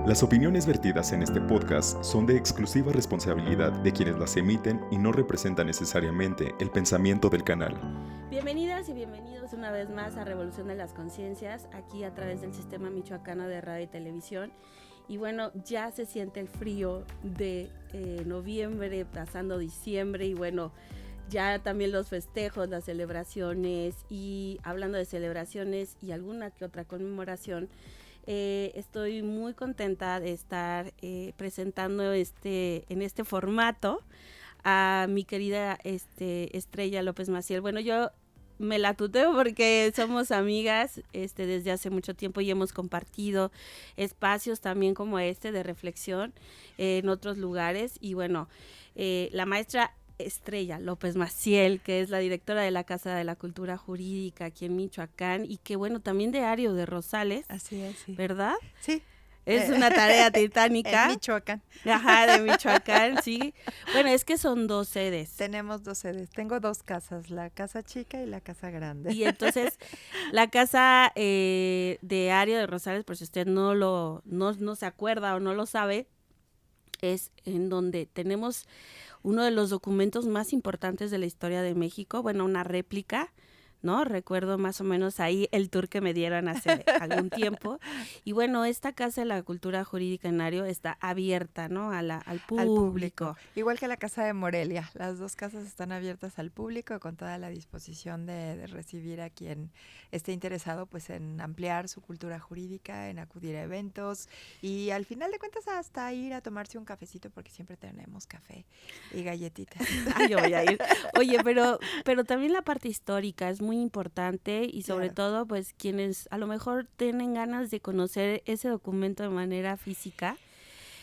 Las opiniones vertidas en este podcast son de exclusiva responsabilidad de quienes las emiten y no representan necesariamente el pensamiento del canal. Bienvenidas y bienvenidos una vez más a Revolución de las Conciencias, aquí a través del Sistema Michoacano de Radio y Televisión. Y bueno, ya se siente el frío de noviembre, pasando diciembre, y bueno, ya también los festejos, las celebraciones. Y hablando de celebraciones y alguna que otra conmemoración, estoy muy contenta de estar presentando en este formato a mi querida Estrella López Maciel. Bueno, yo me la tuteo porque somos amigas desde hace mucho tiempo y hemos compartido espacios también como de reflexión en otros lugares. Y bueno, la maestra Estrella López Maciel, que es la directora de la Casa de la Cultura Jurídica aquí en Michoacán, y que bueno, también de Ario de Rosales. Así es, sí. ¿Verdad? Sí. Es una tarea titánica. En Michoacán. Ajá, de Michoacán, sí. Bueno, es que son 2 sedes. Tenemos 2 sedes. Tengo 2 casas, la casa chica y la casa grande. Y entonces, la casa de Ario de Rosales, por si usted no se acuerda o no lo sabe, es en donde tenemos uno de los documentos más importantes de la historia de México, bueno, una réplica, ¿no? Recuerdo más o menos ahí el tour que me dieron hace algún tiempo. Y bueno, esta Casa de la Cultura Jurídica en Ario está abierta, ¿no? Al público. Igual que la Casa de Morelia. Las 2 casas están abiertas al público con toda la disposición de recibir a quien esté interesado pues en ampliar su cultura jurídica, en acudir a eventos y al final de cuentas hasta ir a tomarse un cafecito porque siempre tenemos café y galletitas. Ay, yo voy a ir. Oye, pero también la parte histórica es muy importante y sobre todo pues quienes a lo mejor tienen ganas de conocer ese documento de manera física,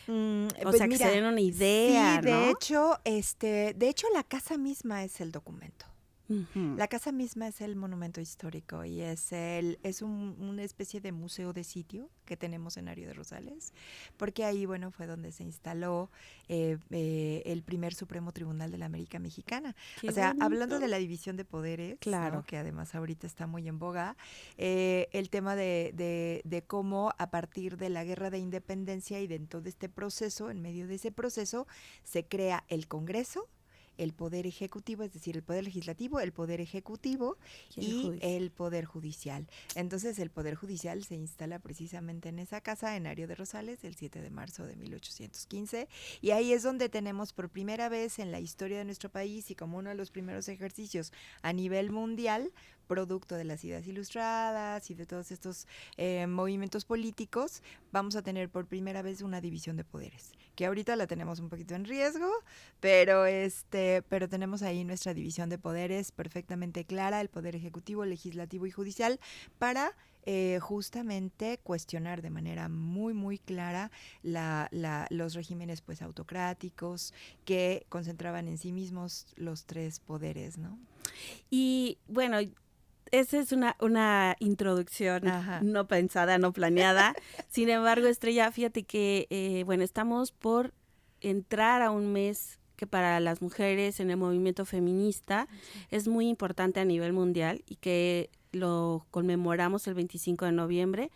o pues sea, mira, que se den una idea, sí, ¿no? de hecho la casa misma es el documento. Uh-huh. La casa misma es el monumento histórico y es una especie de museo de sitio que tenemos en Ario de Rosales, porque ahí, bueno, fue donde se instaló el primer Supremo Tribunal de la América Mexicana. Qué o sea, bonito. hablando de la división de poderes, claro, ¿no? Que además ahorita está muy en boga, el tema de cómo a partir de la Guerra de Independencia y de todo este proceso, en medio de ese proceso, se crea el Congreso, el Poder Ejecutivo, es decir, el Poder Legislativo, el Poder Ejecutivo y el Poder Judicial. Entonces, el Poder Judicial se instala precisamente en esa casa, en Ario de Rosales, el 7 de marzo de 1815, y ahí es donde tenemos por primera vez en la historia de nuestro país y como uno de los primeros ejercicios a nivel mundial, producto de las ideas ilustradas y de todos estos movimientos políticos, vamos a tener por primera vez una división de poderes, que ahorita la tenemos un poquito en riesgo, pero tenemos ahí nuestra división de poderes perfectamente clara, el poder ejecutivo, legislativo y judicial, para justamente cuestionar de manera muy, muy clara los regímenes pues autocráticos que concentraban en sí mismos los 3 poderes, ¿no? Y bueno, esa es una introducción no pensada, no planeada. Sin embargo, Estrella, fíjate que, bueno, estamos por entrar a un mes que para las mujeres en el movimiento feminista es muy importante a nivel mundial y que lo conmemoramos el 25 de noviembre,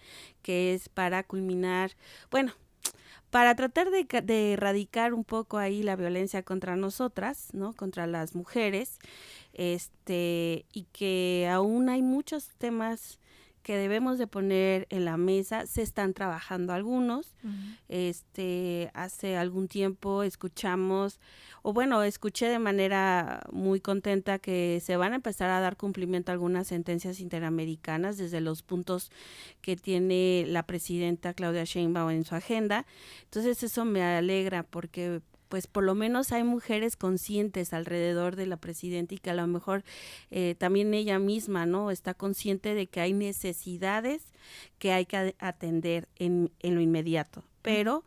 que es para culminar, bueno, para tratar de erradicar un poco ahí la violencia contra nosotras, ¿no? Contra las mujeres, y que aún hay muchos temas que debemos de poner en la mesa. Se están trabajando algunos. Uh-huh. Hace algún tiempo escuché de manera muy contenta que se van a empezar a dar cumplimiento a algunas sentencias interamericanas desde los puntos que tiene la presidenta Claudia Sheinbaum en su agenda. Entonces eso me alegra porque pues por lo menos hay mujeres conscientes alrededor de la presidenta y que a lo mejor también ella misma, ¿no? Está consciente de que hay necesidades que hay que atender en lo inmediato. Pero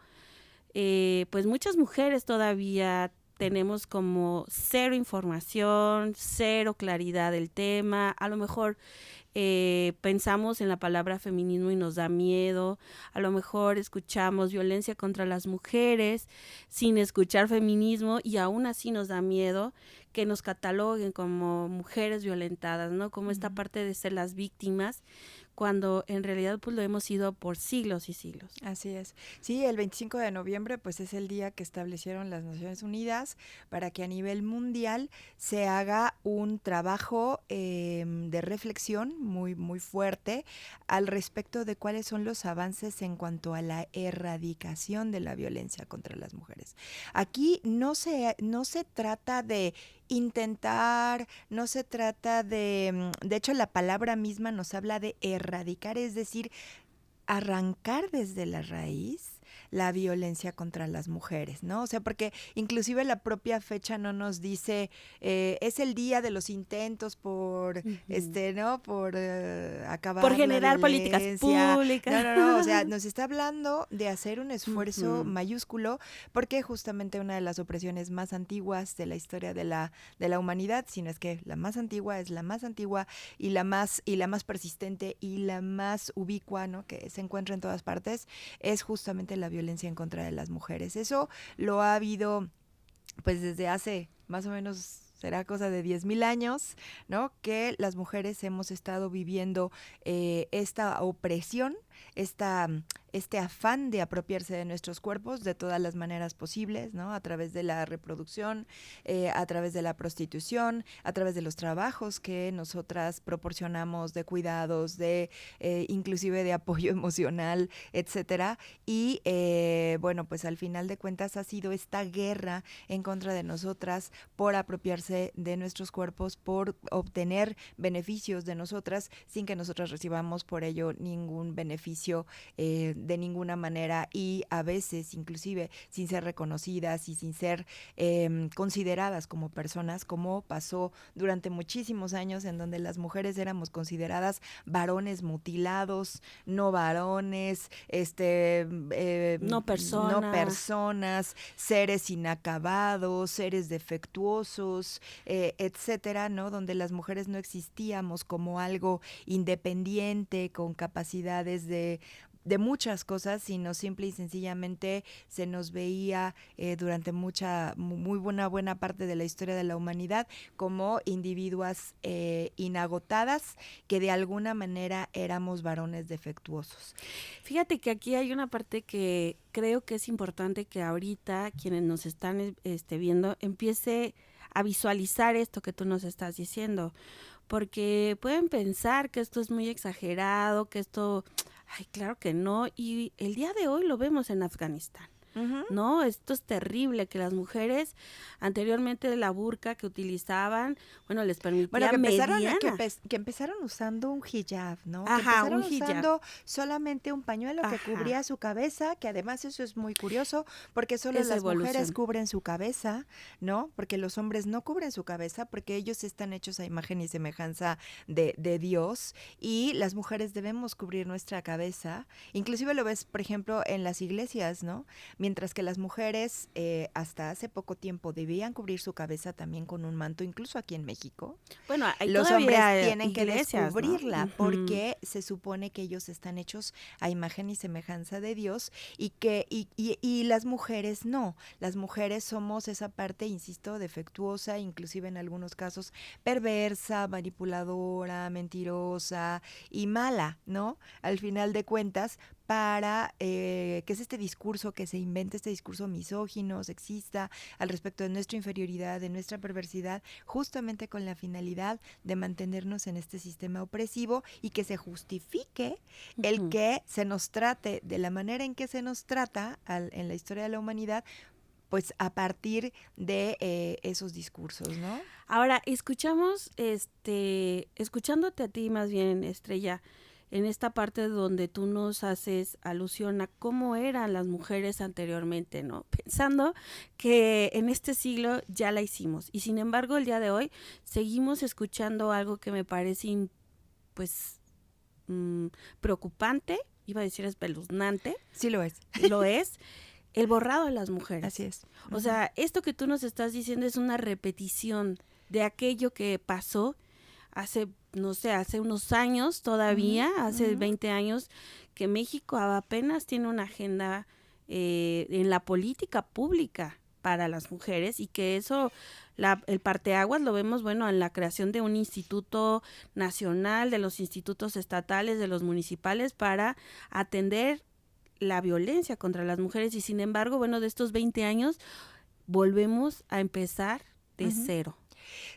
pues muchas mujeres todavía tenemos como 0 información, 0 claridad del tema, a lo mejor pensamos en la palabra feminismo y nos da miedo, a lo mejor escuchamos violencia contra las mujeres sin escuchar feminismo y aún así nos da miedo que nos cataloguen como mujeres violentadas, ¿no? Como esta parte de ser las víctimas, cuando en realidad pues lo hemos sido por siglos y siglos. Así es. Sí, el 25 de noviembre pues es el día que establecieron las Naciones Unidas para que a nivel mundial se haga un trabajo de reflexión muy, muy fuerte al respecto de cuáles son los avances en cuanto a la erradicación de la violencia contra las mujeres. Aquí no se trata de intentar, no se trata de hecho la palabra misma nos habla de erradicar, es decir, arrancar desde la raíz la violencia contra las mujeres, ¿no? O sea, porque inclusive la propia fecha no nos dice, es el día de los intentos por, ¿no? Por acabar por generar la violencia. políticas públicas. No, o sea, nos está hablando de hacer un esfuerzo mayúsculo, porque justamente una de las opresiones más antiguas de la historia de la humanidad, sino es que la más antigua es la más antigua y la más persistente y la más ubicua, ¿no? Que se encuentra en todas partes, es justamente la violencia en contra de las mujeres. Eso lo ha habido pues desde hace más o menos, será cosa de 10,000 años, ¿no? Que las mujeres hemos estado viviendo esta opresión, este afán de apropiarse de nuestros cuerpos de todas las maneras posibles, ¿no? A través de la reproducción, a través de la prostitución, a través de los trabajos que nosotras proporcionamos de cuidados, de inclusive de apoyo emocional, etcétera. Y bueno, pues al final de cuentas ha sido esta guerra en contra de nosotras por apropiarse de nuestros cuerpos, por obtener beneficios de nosotras sin que nosotras recibamos por ello ningún beneficio de ninguna manera, y a veces inclusive sin ser reconocidas y sin ser consideradas como personas, como pasó durante muchísimos años en donde las mujeres éramos consideradas varones mutilados, no varones, no personas, seres inacabados, seres defectuosos, etcétera, ¿no? Donde las mujeres no existíamos como algo independiente, con capacidades de muchas cosas, sino simple y sencillamente se nos veía durante muy buena parte de la historia de la humanidad como individuas inagotadas, que de alguna manera éramos varones defectuosos. Fíjate que aquí hay una parte que creo que es importante que ahorita quienes nos están viendo empiece a visualizar esto que tú nos estás diciendo, porque pueden pensar que esto es muy exagerado, que esto, ay, claro que no, y el día de hoy lo vemos en Afganistán. No, esto es terrible, que las mujeres anteriormente la burka que utilizaban, bueno, les permitía que empezaron usando un hijab, ¿no? Ajá, que empezaron un hijab. Usando solamente un pañuelo que Ajá. cubría su cabeza, que además eso es muy curioso, porque solo Esa las evolución. mujeres cubren su cabeza, ¿no? Porque los hombres no cubren su cabeza, porque ellos están hechos a imagen y semejanza de Dios, y las mujeres debemos cubrir nuestra cabeza. Inclusive lo ves, por ejemplo, en las iglesias, ¿no? Mientras que las mujeres hasta hace poco tiempo debían cubrir su cabeza también con un manto, incluso aquí en México. Bueno, los hombres tienen iglesias, que descubrirla, ¿no? porque se supone que ellos están hechos a imagen y semejanza de Dios, y que y las mujeres no. Las mujeres somos esa parte, insisto, defectuosa, inclusive en algunos casos perversa, manipuladora, mentirosa y mala, ¿no? Al final de cuentas, para que es este discurso que se inventa, este discurso misógino, sexista, al respecto de nuestra inferioridad, de nuestra perversidad, justamente con la finalidad de mantenernos en este sistema opresivo, y que se justifique el que se nos trate de la manera en que se nos trata en la historia de la humanidad, pues a partir de esos discursos, ¿no? Ahora, escuchándote a ti más bien, Estrella, en esta parte donde tú nos haces alusión a cómo eran las mujeres anteriormente, ¿no? Pensando que en este siglo ya la hicimos, y sin embargo el día de hoy seguimos escuchando algo que me parece preocupante, iba a decir espeluznante. Sí lo es. Lo es. El borrado de las mujeres. Así es. O sea, esto que tú nos estás diciendo es una repetición de aquello que pasó hace unos años todavía, hace 20 años, que México apenas tiene una agenda en la política pública, para las mujeres y que eso, el parteaguas lo vemos, bueno, en la creación de un instituto nacional, de los institutos estatales, de los municipales para atender la violencia contra las mujeres y sin embargo, bueno, de estos 20 años volvemos a empezar de cero.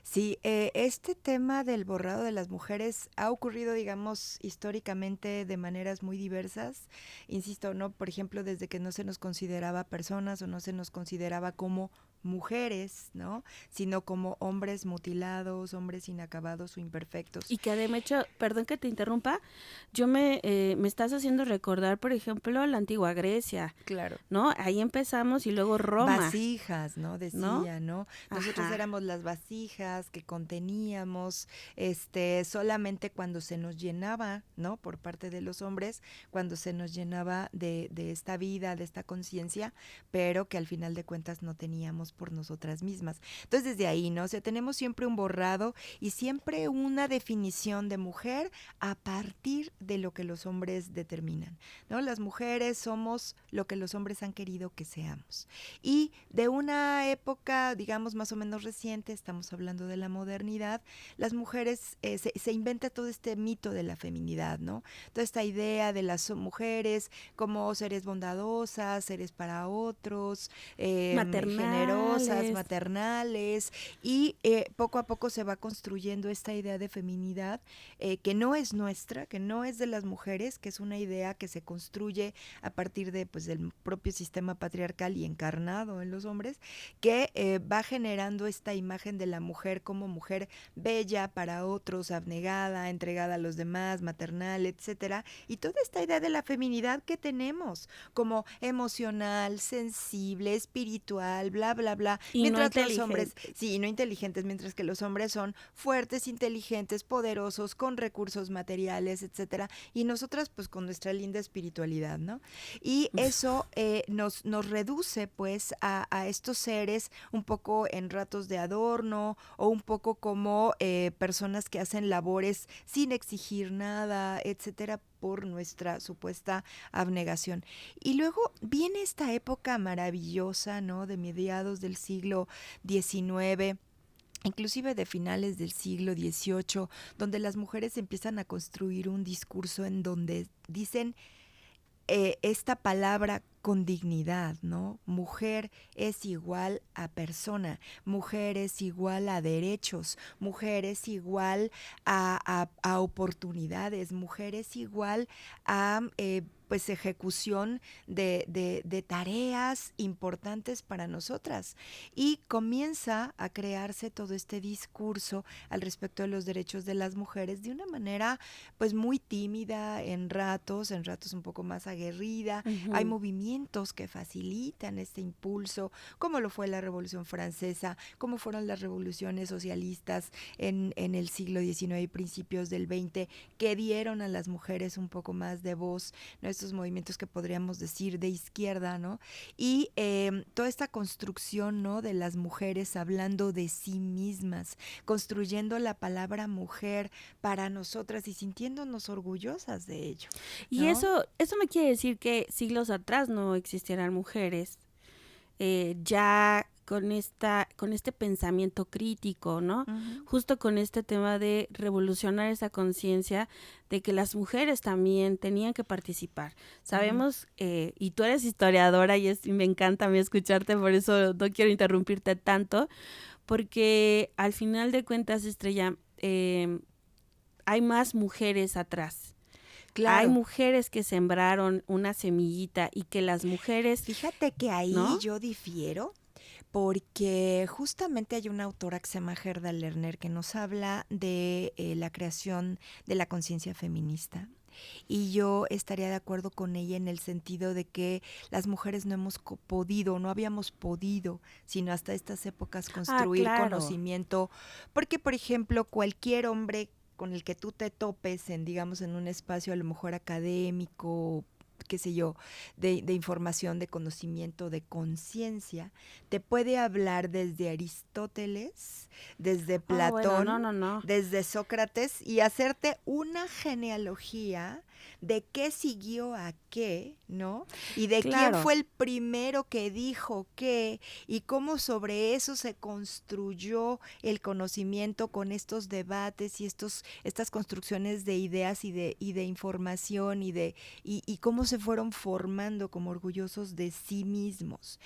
Sí, este tema del borrado de las mujeres ha ocurrido, digamos, históricamente de maneras muy diversas. Insisto, ¿no? Por ejemplo, desde que no se nos consideraba personas o no se nos consideraba como mujeres, ¿no? Sino como hombres mutilados, hombres inacabados o imperfectos. Y que de hecho, perdón que te interrumpa, yo me estás haciendo recordar, por ejemplo, la antigua Grecia. Claro. ¿No? Ahí empezamos y luego Roma. Vasijas, ¿no? Decía, ¿no? Nosotros Ajá. éramos las vasijas que conteníamos, solamente cuando se nos llenaba, ¿no? Por parte de los hombres, cuando se nos llenaba de esta vida, de esta conciencia, pero que al final de cuentas no teníamos por nosotras mismas. Entonces, desde ahí, ¿no? O sea, tenemos siempre un borrado y siempre una definición de mujer a partir de lo que los hombres determinan, ¿no? Las mujeres somos lo que los hombres han querido que seamos. Y de una época, digamos, más o menos reciente, estamos hablando de la modernidad, las mujeres, se inventa todo este mito de la feminidad, ¿no? Toda esta idea de las mujeres como seres bondadosas, seres para otros, generosas, maternales, y poco a poco se va construyendo esta idea de feminidad que no es nuestra, que no es de las mujeres, que es una idea que se construye a partir de, pues, del propio sistema patriarcal y encarnado en los hombres, que va generando esta imagen de la mujer como mujer bella para otros, abnegada, entregada a los demás, maternal, etcétera, y toda esta idea de la feminidad que tenemos como emocional, sensible, espiritual, bla, bla, bla, Y mientras no los hombres, sí, no inteligentes, mientras que los hombres son fuertes, inteligentes, poderosos, con recursos materiales, etcétera, y nosotras pues con nuestra linda espiritualidad, ¿no? Y eso nos reduce pues a estos seres un poco en ratos de adorno o un poco como personas que hacen labores sin exigir nada, etcétera, por nuestra supuesta abnegación. Y luego viene esta época maravillosa, ¿no? De mediados del siglo XIX, inclusive de finales del siglo XVIII, donde las mujeres empiezan a construir un discurso en donde dicen esta palabra con dignidad, ¿no? Mujer es igual a persona, mujer es igual a derechos, mujer es igual a oportunidades, mujer es igual a pues ejecución de tareas importantes para nosotras. Y comienza a crearse todo este discurso al respecto de los derechos de las mujeres de una manera pues muy tímida, en ratos un poco más aguerrida. Hay movimientos que facilitan este impulso, como lo fue la Revolución Francesa, como fueron las revoluciones socialistas en el siglo XIX y principios del XX, que dieron a las mujeres un poco más de voz, ¿no? Estos movimientos que podríamos decir de izquierda, ¿no? Y toda esta construcción, ¿no? De las mujeres hablando de sí mismas, construyendo la palabra mujer para nosotras y sintiéndonos orgullosas de ello, ¿no? Y eso no quiere decir que siglos atrás no existieran mujeres ya con este pensamiento crítico, ¿no? Justo con este tema de revolucionar esa conciencia de que las mujeres también tenían que participar. Sabemos, y tú eres historiadora y me encanta a mí escucharte, por eso no quiero interrumpirte tanto, porque al final de cuentas, Estrella, hay más mujeres atrás. Claro. Hay mujeres que sembraron una semillita y que las mujeres... Fíjate que ahí, ¿no?, yo difiero, porque justamente hay una autora que se llama Gerda Lerner que nos habla de la creación de la conciencia feminista. Y yo estaría de acuerdo con ella en el sentido de que las mujeres no habíamos podido, sino hasta estas épocas construir conocimiento, porque por ejemplo cualquier hombre con el que tú te topes digamos, en un espacio a lo mejor académico, qué sé yo, de información, de conocimiento, de conciencia, te puede hablar desde Aristóteles, desde Platón, desde Sócrates, y hacerte una genealogía de qué siguió a qué, ¿no? Y de Claro. quién fue el primero que dijo qué, y cómo sobre eso se construyó el conocimiento con estos debates y estas construcciones de ideas y de información y cómo se fueron formando como orgullosos de sí mismos.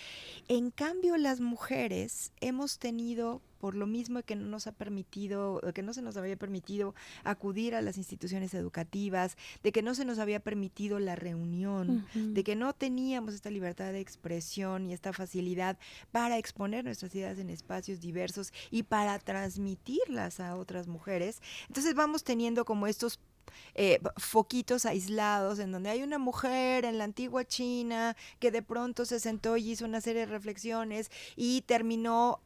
En cambio, las mujeres hemos tenido, por lo mismo que no nos ha permitido, que no se nos había permitido acudir a las instituciones educativas, de que no se nos había permitido la reunión, de que no teníamos esta libertad de expresión y esta facilidad para exponer nuestras ideas en espacios diversos y para transmitirlas a otras mujeres. Entonces vamos teniendo como estos foquitos aislados en donde hay una mujer en la antigua China que de pronto se sentó y hizo una serie de reflexiones y terminó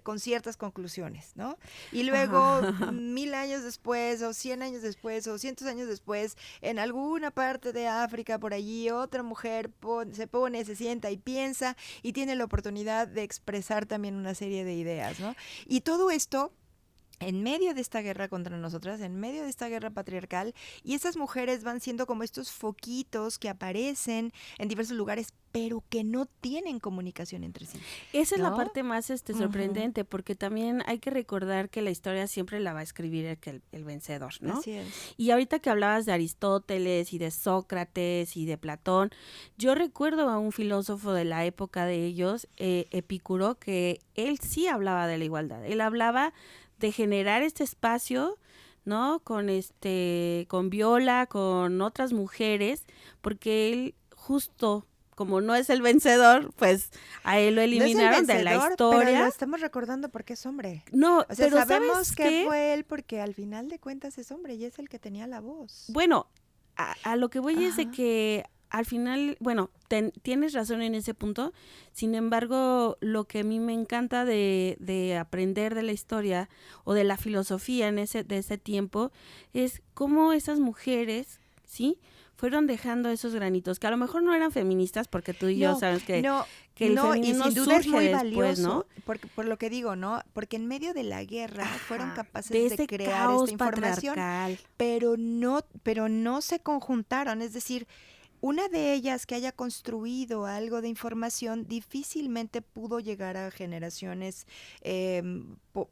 con ciertas conclusiones, ¿no? Y luego, 1000 años después, o 100 años después, o cientos años después, en alguna parte de África, por allí, otra mujer se sienta y piensa y tiene la oportunidad de expresar también una serie de ideas, ¿no? Y todo esto en medio de esta guerra contra nosotras, en medio de esta guerra patriarcal, y esas mujeres van siendo como estos foquitos que aparecen en diversos lugares, pero que no tienen comunicación entre sí. Esa es la ¿no? parte más sorprendente, porque también hay que recordar que la historia siempre la va a escribir el vencedor, ¿no? Así es. Y ahorita que hablabas de Aristóteles y de Sócrates y de Platón, yo recuerdo a un filósofo de la época de ellos, Epicuro, que él sí hablaba de la igualdad. Él hablaba de generar este espacio, ¿no? Con Viola, con otras mujeres, porque él justo como no es el vencedor, pues a él lo eliminaron no es el vencedor, de la historia. Pero lo estamos recordando porque es hombre. No, o sea, pero sabemos ¿sabes que qué? fue él porque al final de cuentas es hombre y es el que tenía la voz. Bueno, a lo que voy es de Ajá. que al final, bueno, tienes razón en ese punto. Sin embargo, lo que a mí me encanta de aprender de la historia o de la filosofía de ese tiempo es cómo esas mujeres, ¿sí?, fueron dejando esos granitos, que a lo mejor no eran feministas, porque tú y yo sabes que el feminismo y sin duda es surge muy después, valioso, ¿no? por lo que digo, ¿no? Porque en medio de la guerra fueron capaces de de ese crear caos esta información, patriarcal. pero no se conjuntaron, es decir, una de ellas que haya construido algo de información difícilmente pudo llegar a generaciones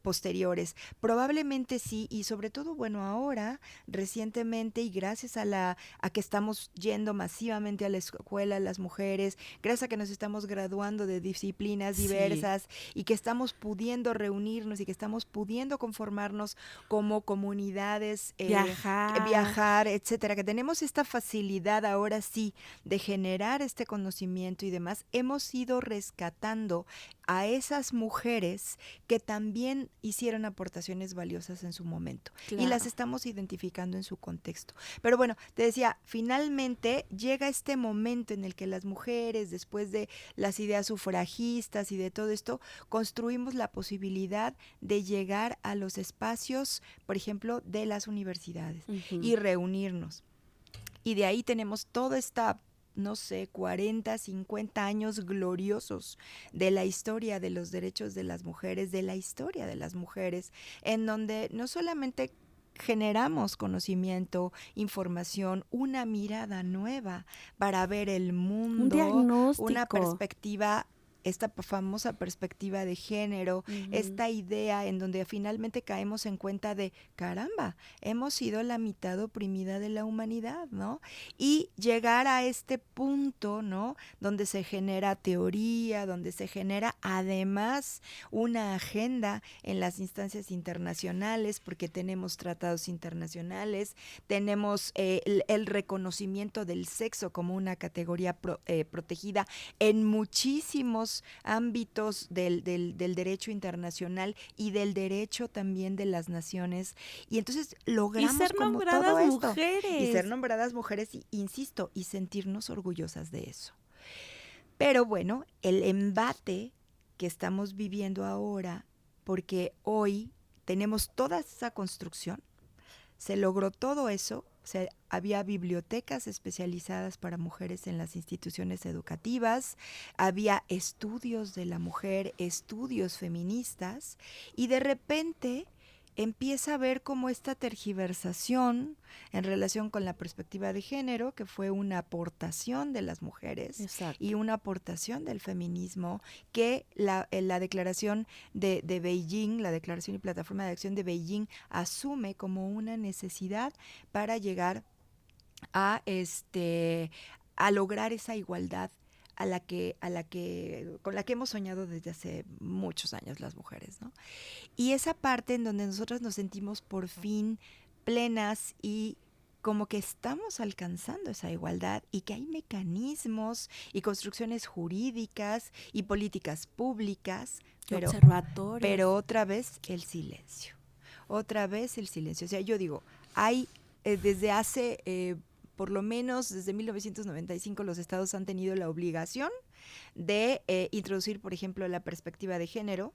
posteriores. Probablemente sí, y sobre todo, bueno, ahora, recientemente, y gracias a que estamos yendo masivamente a la escuela las mujeres, gracias a que nos estamos graduando de disciplinas diversas y que estamos pudiendo reunirnos y que estamos pudiendo conformarnos como comunidades, viajar, etcétera, que tenemos esta facilidad ahora sí de generar este conocimiento y demás, hemos ido rescatando a esas mujeres que también hicieron aportaciones valiosas en su momento. Claro. Y las estamos identificando en su contexto. Pero bueno, te decía, finalmente llega este momento en el que las mujeres, después de las ideas sufragistas y de todo esto, construimos la posibilidad de llegar a los espacios, por ejemplo, de las universidades y reunirnos. Y de ahí tenemos toda esta, no sé, 40, 50 años gloriosos de la historia de los derechos de las mujeres, de la historia de las mujeres, en donde no solamente generamos conocimiento, información, una mirada nueva para ver el mundo, un diagnóstico, una perspectiva, esta famosa perspectiva de género, esta idea en donde finalmente caemos en cuenta de, caramba, hemos sido la mitad oprimida de la humanidad, ¿no? Y llegar a este punto, ¿no?, donde se genera teoría, donde se genera además una agenda en las instancias internacionales, porque tenemos tratados internacionales, tenemos el reconocimiento del sexo como una categoría protegida en muchísimos ámbitos del derecho internacional y del derecho también de las naciones, y entonces logramos y ser como nombradas todo esto, mujeres. Y ser nombradas mujeres, y, insisto, y sentirnos orgullosas de eso. Pero bueno, el embate que estamos viviendo ahora, porque hoy tenemos toda esa construcción, se logró todo eso. O sea, había bibliotecas especializadas para mujeres en las instituciones educativas, había estudios de la mujer, estudios feministas, y de repente empieza a ver como esta tergiversación en relación con la perspectiva de género, que fue una aportación de las mujeres. Exacto. Y una aportación del feminismo que la declaración de Beijing, la Declaración y Plataforma de Acción de Beijing, asume como una necesidad para llegar a lograr esa igualdad con la que hemos soñado desde hace muchos años las mujeres, ¿no? Y esa parte en donde nosotras nos sentimos por fin plenas y como que estamos alcanzando esa igualdad y que hay mecanismos y construcciones jurídicas y políticas públicas, Observatorios. pero otra vez el silencio. Otra vez el silencio. O sea, yo digo, hay desde hace, por lo menos desde 1995, los estados han tenido la obligación de introducir, por ejemplo, la perspectiva de género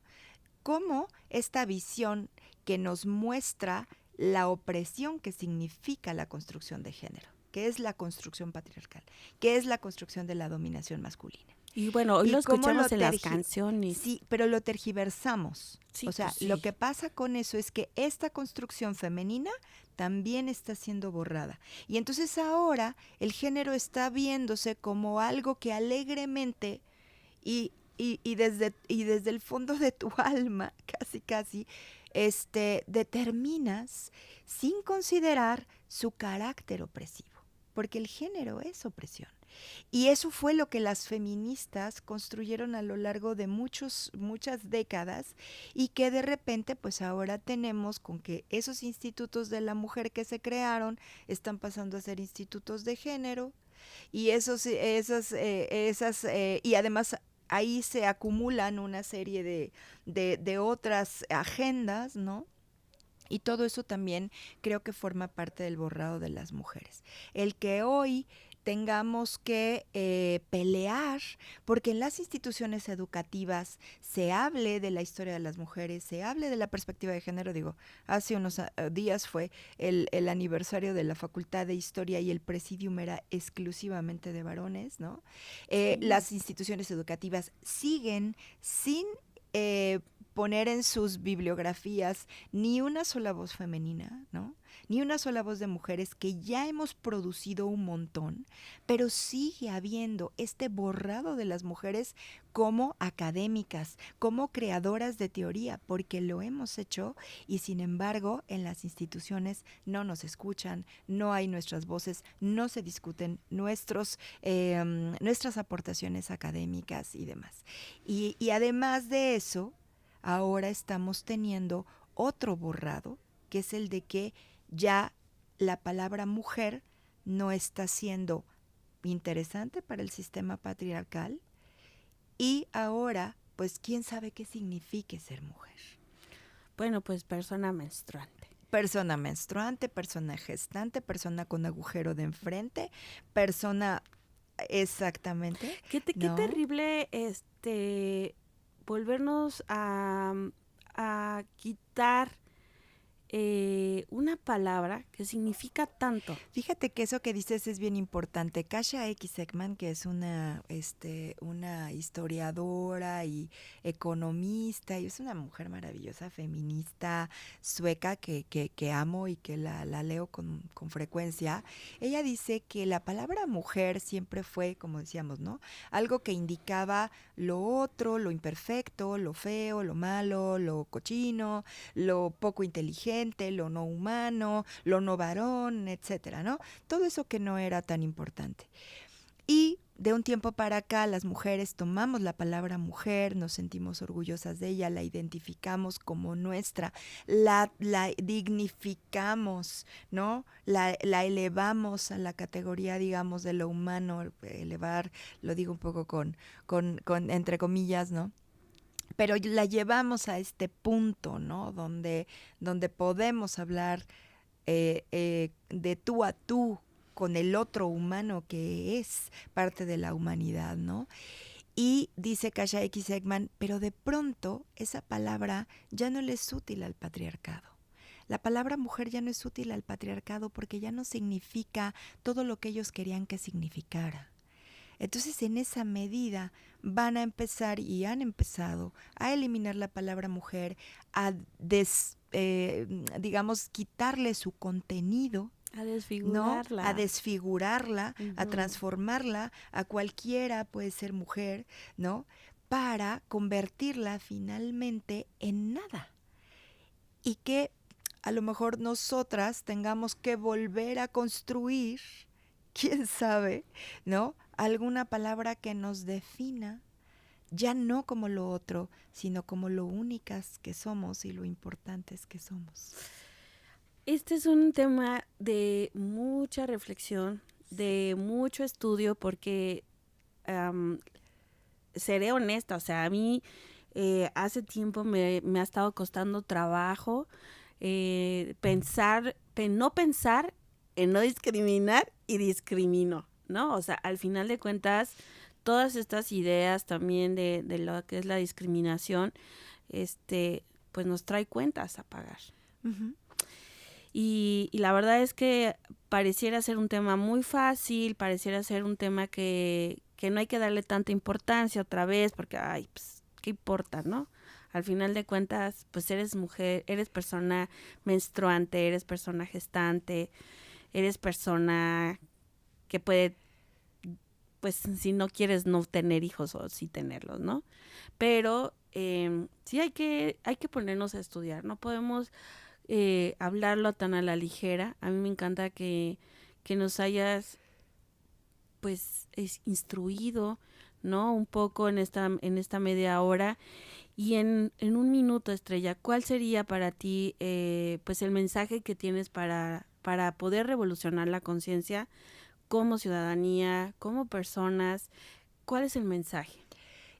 como esta visión que nos muestra la opresión que significa la construcción de género, que es la construcción patriarcal, que es la construcción de la dominación masculina. Y bueno, hoy y lo escuchamos en las tergi- canciones. Sí, pero lo tergiversamos. Sí, o sea, pues sí. lo que pasa con eso es que esta construcción femenina también está siendo borrada. Y entonces ahora el género está viéndose como algo que alegremente y desde el fondo de tu alma, casi, determinas sin considerar su carácter opresivo. Porque el género es opresión. Y eso fue lo que las feministas construyeron a lo largo de muchas décadas y que de repente pues ahora tenemos con que esos institutos de la mujer que se crearon están pasando a ser institutos de género y y además ahí se acumulan una serie de otras agendas, ¿no? Y todo eso también creo que forma parte del borrado de las mujeres. El que hoy tengamos que pelear porque en las instituciones educativas se hable de la historia de las mujeres, se hable de la perspectiva de género. Digo, hace unos días fue el aniversario de la Facultad de Historia y el presidium era exclusivamente de varones, ¿no? Sí. Las instituciones educativas siguen sin poner en sus bibliografías ni una sola voz femenina, ¿no? Ni una sola voz de mujeres, que ya hemos producido un montón, pero sigue habiendo este borrado de las mujeres como académicas, como creadoras de teoría, porque lo hemos hecho y sin embargo en las instituciones no nos escuchan, no hay nuestras voces, no se discuten nuestras aportaciones académicas y demás. Y además de eso, ahora estamos teniendo otro borrado, que es el de que ya la palabra mujer no está siendo interesante para el sistema patriarcal y ahora, pues, ¿quién sabe qué signifique ser mujer? Bueno, pues persona menstruante. Persona menstruante, persona gestante, persona con agujero de enfrente, persona... Exactamente. Qué terrible volvernos a quitar una palabra que significa tanto. Fíjate que eso que dices es bien importante. Kasia X. Ekman, que es una historiadora y economista, y es una mujer maravillosa, feminista, sueca, que amo y que la leo con frecuencia. Ella dice que la palabra mujer siempre fue, como decíamos, ¿no? Algo que indicaba lo otro, lo imperfecto, lo feo, lo malo, lo cochino, lo poco inteligente, lo no humano, lo no varón, etcétera, ¿no? Todo eso que no era tan importante. Y de un tiempo para acá las mujeres tomamos la palabra mujer, nos sentimos orgullosas de ella, la identificamos como nuestra, la dignificamos, ¿no? La elevamos a la categoría, digamos, de lo humano, elevar, lo digo un poco con entre comillas, ¿no? Pero la llevamos a este punto, ¿no? Donde podemos hablar de tú a tú con el otro humano que es parte de la humanidad, ¿no? Y dice Kasia X. Ekman, pero de pronto esa palabra ya no le es útil al patriarcado. La palabra mujer ya no es útil al patriarcado porque ya no significa todo lo que ellos querían que significara. Entonces, en esa medida van a empezar y han empezado a eliminar la palabra mujer, a digamos, quitarle su contenido, A desfigurarla. ¿no? A desfigurarla, a Ujú. transformarla, a cualquiera, puede ser mujer, ¿no? Para convertirla finalmente en nada. Y que a lo mejor nosotras tengamos que volver a construir, quién sabe, ¿no? Alguna palabra que nos defina, ya no como lo otro, sino como lo únicas que somos y lo importantes que somos. Este es un tema de mucha reflexión, de mucho estudio, porque seré honesta, o sea, a mí hace tiempo me ha estado costando trabajo no pensar en no discriminar y discrimino, ¿no? O sea, al final de cuentas, todas estas ideas también de lo que es la discriminación, pues nos trae cuentas a pagar. Uh-huh. Y la verdad es que pareciera ser un tema muy fácil, pareciera ser un tema que no hay que darle tanta importancia otra vez, porque, ay, pues, ¿qué importa, no? Al final de cuentas, pues eres mujer, eres persona menstruante, eres persona gestante, eres persona que puede, pues, si no quieres no tener hijos o sí tenerlos, ¿no? Pero sí hay que ponernos a estudiar, no podemos hablarlo tan a la ligera. A mí me encanta que nos hayas pues instruido, ¿no? Un poco en esta media hora. Y en un minuto, Estrella, ¿cuál sería para ti pues el mensaje que tienes para poder revolucionar la conciencia como ciudadanía, como personas? ¿Cuál es el mensaje?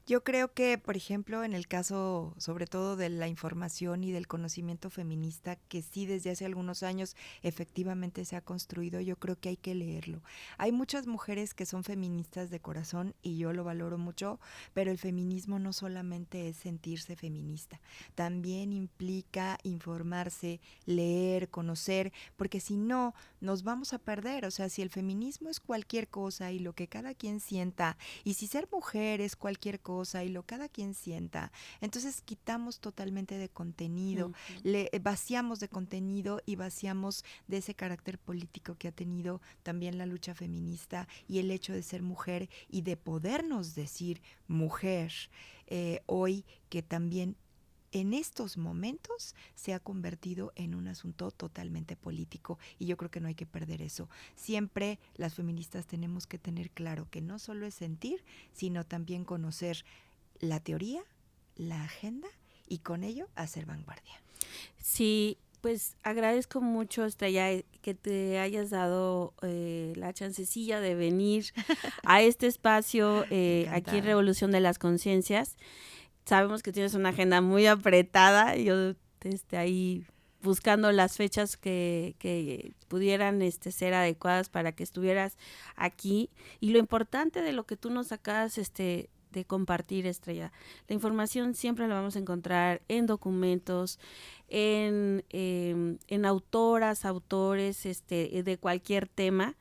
Yo creo que, por ejemplo, en el caso sobre todo de la información y del conocimiento feminista, que sí desde hace algunos años efectivamente se ha construido, yo creo que hay que leerlo. Hay muchas mujeres que son feministas de corazón y yo lo valoro mucho, pero el feminismo no solamente es sentirse feminista, también implica informarse, leer, conocer, porque si no, nos vamos a perder. O sea, si el feminismo es cualquier cosa y lo que cada quien sienta, y si ser mujer es cualquier cosa y lo cada quien sienta, entonces quitamos totalmente de contenido, Uh-huh. vaciamos de contenido y vaciamos de ese carácter político que ha tenido también la lucha feminista y el hecho de ser mujer y de podernos decir mujer hoy, que también en estos momentos se ha convertido en un asunto totalmente político y yo creo que no hay que perder eso. Siempre las feministas tenemos que tener claro que no solo es sentir, sino también conocer la teoría, la agenda y con ello hacer vanguardia. Sí, pues agradezco mucho, Estrella, que te hayas dado la chancecilla de venir a este espacio aquí en Revolución de las Conciencias. Sabemos que tienes una agenda muy apretada. Yo ahí buscando las fechas que pudieran ser adecuadas para que estuvieras aquí. Y lo importante de lo que tú nos acabas de compartir, Estrella, la información siempre la vamos a encontrar en documentos, en autoras, autores de cualquier tema,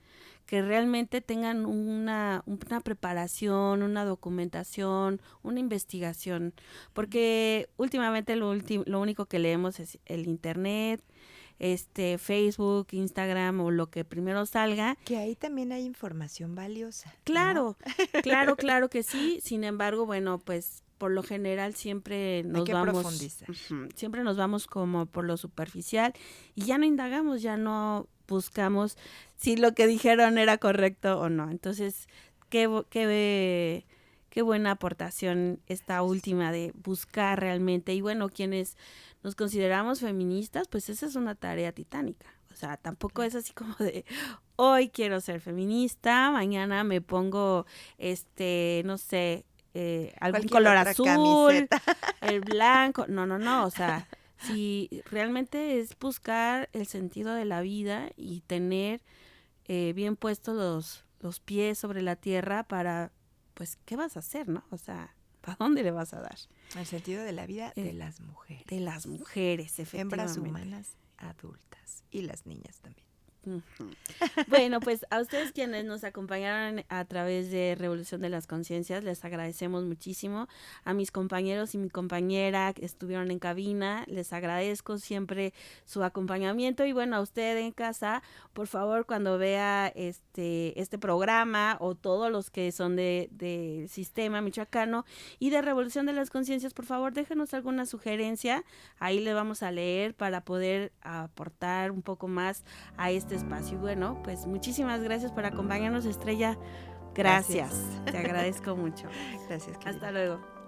que realmente tengan una preparación, una documentación, una investigación, porque últimamente lo único que leemos es el internet, Facebook, Instagram o lo que primero salga. Que ahí también hay información valiosa. Claro, ¿no? claro que sí. Sin embargo, bueno, pues por lo general siempre nos profundizar. Siempre nos vamos como por lo superficial y ya no indagamos, ya no buscamos si lo que dijeron era correcto o no. Entonces, qué buena aportación esta última de buscar realmente. Y bueno, quienes nos consideramos feministas, pues esa es una tarea titánica. O sea, tampoco es así como de hoy quiero ser feminista, mañana me pongo, no sé, algún color azul, camiseta. El blanco. No, o sea, si realmente es buscar el sentido de la vida y tener bien puestos los pies sobre la tierra para, pues, ¿qué vas a hacer, no? O sea, ¿para dónde le vas a dar? El sentido de la vida de las mujeres. De las mujeres, efectivamente. Hembras humanas adultas y las niñas también. Bueno, pues a ustedes quienes nos acompañaron a través de Revolución de las Conciencias, les agradecemos muchísimo. A mis compañeros y mi compañera que estuvieron en cabina, les agradezco siempre su acompañamiento. Y bueno, a usted en casa, por favor, cuando vea este programa o todos los que son de Sistema Michoacano y de Revolución de las Conciencias, por favor, déjenos alguna sugerencia. Ahí le vamos a leer para poder aportar un poco más a este espacio. Y bueno, pues muchísimas gracias por acompañarnos, Estrella. Gracias. Te agradezco mucho. Gracias. Hasta luego.